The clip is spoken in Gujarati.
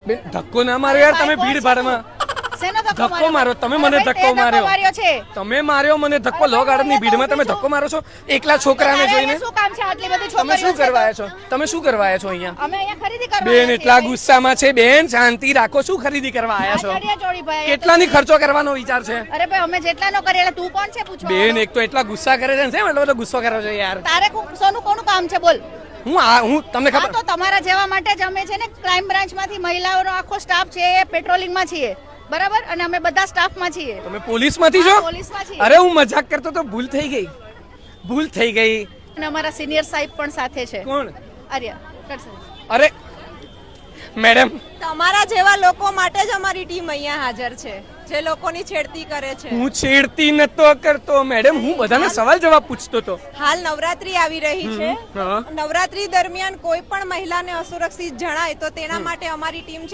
ધક્કો ના મારો યાર, તમે ભીડ ભાડમાં ધક્કો મારો, તમે મને ધક્કો માર્યો છે. તમે માર્યો મને ધક્કો. લો ગાર્ડનની ભીડમાં તમે ધક્કો મારો છો એકલા છોકરાને જોઈને. શું કામ છે આટલી બધી તમે શું છોકરીઓ છે કરવા તો? આવ્યા છો? તમે શું કરવા આવ્યા છો અહીંયા? અમે અહીંયા ખરીદી કરવા બેન આવ્યા એટલા છીએ. ગુસ્સામાં છે બેન, શાંતિ રાખો. શું ખરીદી કરવા આવ્યા છો? ચડિયા ચોળી ભાઈ. કેટલાની ખર્ચો કરવાનો વિચાર છે? અરે ભાઈ અમે જેટલાનો કરીએ એટલે તું કોણ છે પૂછવા બેન વાળો? એક તો એટલા ગુસ્સા કરે છે ને, શેમ એટલો બધો ગુસ્સો કરો છો યાર? તારે સોનું કોનું કામ છે બોલ? હું તમને હા ખબર તો તમારા જેવા માટે જ અમે છે ને ક્રાઇમ બ્રાન્ચમાંથી મહિલાઓનો આખો સ્ટાફ છે એ પેટ્રોલિંગમાં છીએ, બરાબર? અને અમે બધા સ્ટાફમાં છીએ. તમે પોલીસમાંથી છો? હા, પોલીસમાં છીએ. અરે હું મજાક કરતો તો, ભૂલ થઈ ગઈ. અને અમારા સિનિયર સાહેબ પણ સાથે છે. કોણ? આર્ય કરશે. અરે મેડમ, તમારા જેવા લોકો માટે જ અમારી ટીમ અહીંયા હાજર છે, જે લોકોની છેડતી કરે છે. હું છેડતી નતો કરતો મેડમ, હું બધાને સવાલ જવાબ પૂછતો હતો. હાલ નવરાત્રી આવી રહી છે. હા. નવરાત્રી દરમિયાન કોઈ પણ મહિલાને અસુરક્ષિત જણાય તો તેના માટે અમારી ટીમ છે